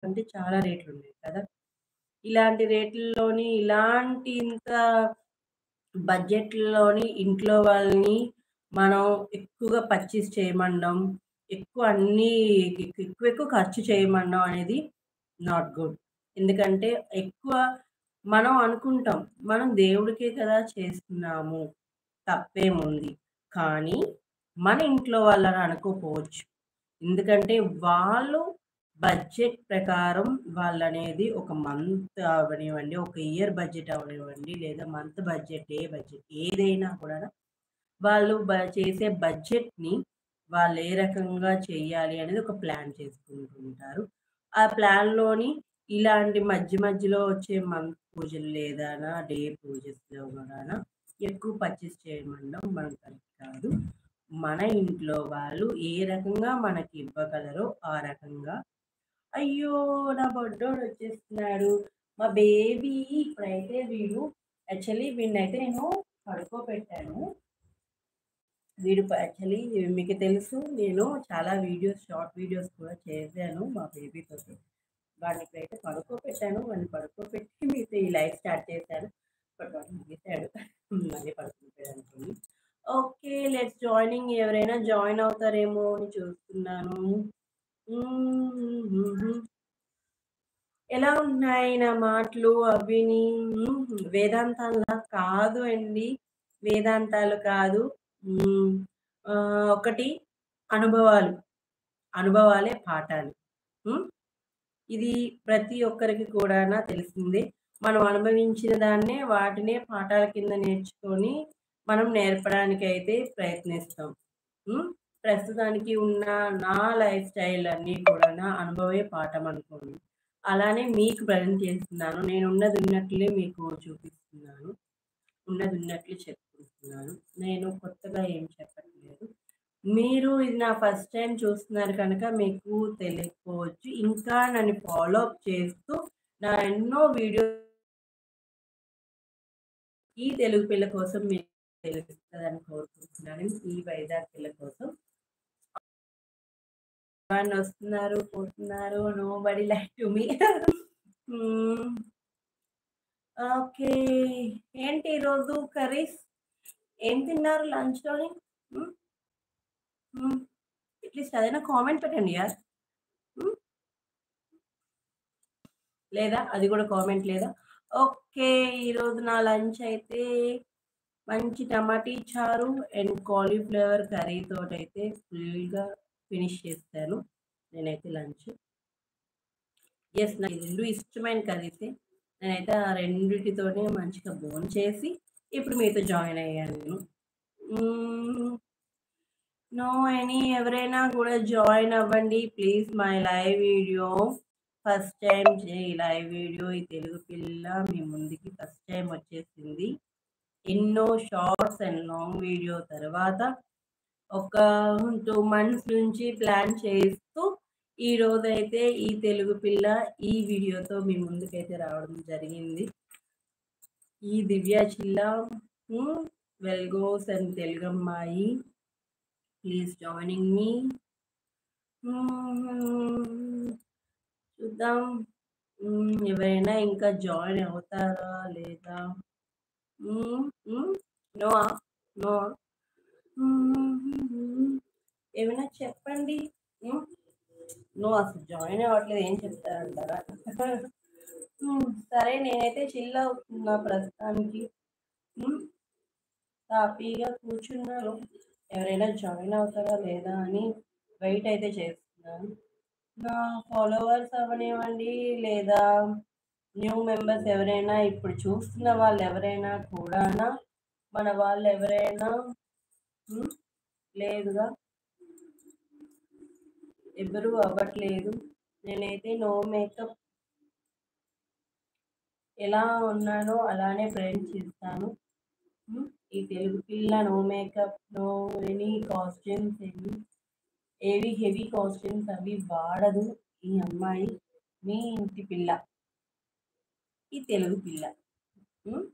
అంటే చాలా రేట్లున్నాయి కదా! ఇలాంటి రేట్లలోని ఇలాంటి ఇంత బడ్జెట్‌లోని ఇంట్లో వాళ్ళని మనం ఎక్కువగా పర్చేస్ చేయమనడం, ఎక్కువ అన్నీ ఎక్కువ ఖర్చు చేయమనడం అనేది నాట్ గుడ్. ఎందుకంటే ఎక్కువ మనం అనుకుంటాం. మనం దేవుడికే కదా చేస్తున్నాము. తప్పేముంది. కానీ మన ఇంట్లో వాళ్ళని అనుకోపోవచ్చు. ఎందుకంటే వాళ్ళు బడ్జెట్ ప్రకారం వాళ్ళనేది ఒక మంత్ అవ్వనివ్వండి, ఒక ఇయర్ బడ్జెట్ అవ్వనివ్వండి, లేదా మంత్ బడ్జెట్, డే బడ్జెట్ ఏదైనా కూడా వాళ్ళు చేసే బడ్జెట్‌ని వాళ్ళు ఏ రకంగా చేయాలి అనేది ఒక ప్లాన్ చేసుకుంటూ ఉంటారు. ఆ ప్లాన్‌లోని ఇలాంటి మధ్య మధ్యలో వచ్చే మంత్ పూజలు లేదానా డే పూజస్‌లో కూడానా ఎక్కువ పర్చేస్ చేయమనడం మనకు కరెక్ట్ కాదు. మన ఇంట్లో వాళ్ళు ఏ రకంగా మనకి ఇవ్వగలరో ఆ రకంగా అయ్యో! నా బుడ్డోడొచ్చేస్తున్నాడు. మా బేబీ ఇప్పుడైతే యాక్చువల్లీ వీడినైతే నేను పడుకోబెట్టాను. యాక్చువల్లీ మీకు తెలుసు నేను చాలా షార్ట్ వీడియోస్ కూడా చేశాను మా బేబీతోటి. వాడిని ఇప్పుడైతే పడుకోబెట్టాను. వాడిని పడుకోబెట్టి మీతో ఈ లైవ్ స్టార్ట్ చేశాను. బట్ వాడు లెగిసాడు. మళ్ళీ పడుకుంటాడనుకోని. ఓకే. లెట్స్ జాయినింగ్ ఎవరైనా జాయిన్ అవుతారేమో అని చూస్తున్నాను. హుహు. ఎలా ఉన్నాయి నా మాటలు అవిని? వేదాంతాల్లా కాదు అండి. వేదాంతాలు కాదు. హ్మ్. ఒకటి అనుభవాలు. అనుభవాలే పాఠాలు. హ్మ్. ఇది ప్రతి ఒక్కరికి కూడానా తెలిసిందే. మనం అనుభవించిన దాన్నే వాటినే పాఠాల కింద నేర్చుకొని మనం నేర్పడానికైతే ప్రయత్నిస్తాం. హ్మ్. ప్రస్తుతానికి ఉన్న నా లైఫ్ స్టైల్ అన్నీ కూడా అనుభవే పాఠం అనుకోండి. అలానే మీకు ప్రజెంట్ చేస్తున్నాను. నేను ఉన్నదున్నట్లే మీకు చూపిస్తున్నాను. ఉన్నదున్నట్లు చెప్పుకుంటున్నాను. నేను కొత్తగా ఏం చెప్పట్లేదు. మీరు ఇది నా ఫస్ట్ టైమ్ చూస్తున్నారు కనుక మీకు తెలియకపోవచ్చు. ఇంకా నన్ను ఫాలో అప్ చేస్తూ నా ఎన్నో ఈ తెలుగు పిల్ల కోసం మీకు తెలుస్తదని కోరుకుంటున్నాను. ఈ వైజాగ్ పిల్ల కోసం. వస్తున్నారు, పోతున్నారు. Nobody like to me. హ్మ్. ఓకే. ఏంటి ఈరోజు కర్రీస్? ఏం తిన్నారు లంచ్‌లోని? హ్మ్. హ్మ్. అట్‌లీస్ట్ అదైనా కామెంట్ పెట్టండి యార్. హ్మ్. లేదా? అది గూడా కామెంట్ లేదా? ఓకే. ఈరోజు నా లంచ్ అయితే మంచి టమాటీ చారు అండ్ కాలీఫ్లవర్ కర్రీ తోటైతే ఫుల్‌గా ఫినిష్ చేశాను. నేనైతే లంచ్. యెస్. నాకు ఈ 2 ఇష్టమైన కర్రీసే. నేనైతే ఆ రెండిటితోనే మంచిగా భోంచేసి ఇప్పుడు మీతో జాయిన్ అయ్యాను నేను. హ్మ్. నో ఎవరైనా కూడా జాయిన్ అవ్వండి please my live video. First time live video ఈ తెలుగు పిల్ల మీ ముందుకి ఫస్ట్ టైం వచ్చేసింది. ఎన్నో షార్ట్స్ అండ్ లాంగ్ వీడియో తర్వాత ఒక 2 మంత్స్ నుంచి ప్లాన్ చేస్తూ ఈరోజైతే ఈ తెలుగు పిల్ల ఈ వీడియోతో మీ ముందుకైతే రావడం జరిగింది. ఈ దివ్య చిల్ల వెల్గోస్ అండ్ తెలుగమ్మాయి ప్లీజ్ జాయినింగ్ మీ. చూద్దాం. ఎవరైనా ఇంకా జాయిన్ అవుతారా లేదా? నోవా? నోవా? ఏమైనా చెప్పండి. హ్మ్. నువ్వు అసలు జాయిన్ అవ్వట్లేదు ఏం చెప్తారంటారా? సరే నేనైతే చిల్ అవుతున్నా ప్రస్తుతానికి. హ్మ్. హ్యాపీగా కూర్చున్నారు. ఎవరైనా జాయిన్ అవుతారా లేదా అని వెయిట్ అయితే చేస్తున్నాను. నా ఫాలోవర్స్ అవ్వనివ్వండి లేదా న్యూ మెంబర్స్ ఎవరైనా ఇప్పుడు చూస్తున్న వాళ్ళు ఎవరైనా కూడానా మన వాళ్ళు ఎవరైనా హ్మ్, లేదుగా ఎవరు అవ్వట్లేదు. నేనైతే నో మేకప్ ఎలా ఉన్నానో అలానే ఫ్రెండ్స్ ఇస్తాను. ఈ తెలుగు పిల్ల no makeup, no any costumes ఏవి హెవీ కాస్ట్యూమ్స్ అవి వాడదు ఈ అమ్మాయి. మీ ఇంటి పిల్ల. ఈ తెలుగు పిల్ల. హ్మ్.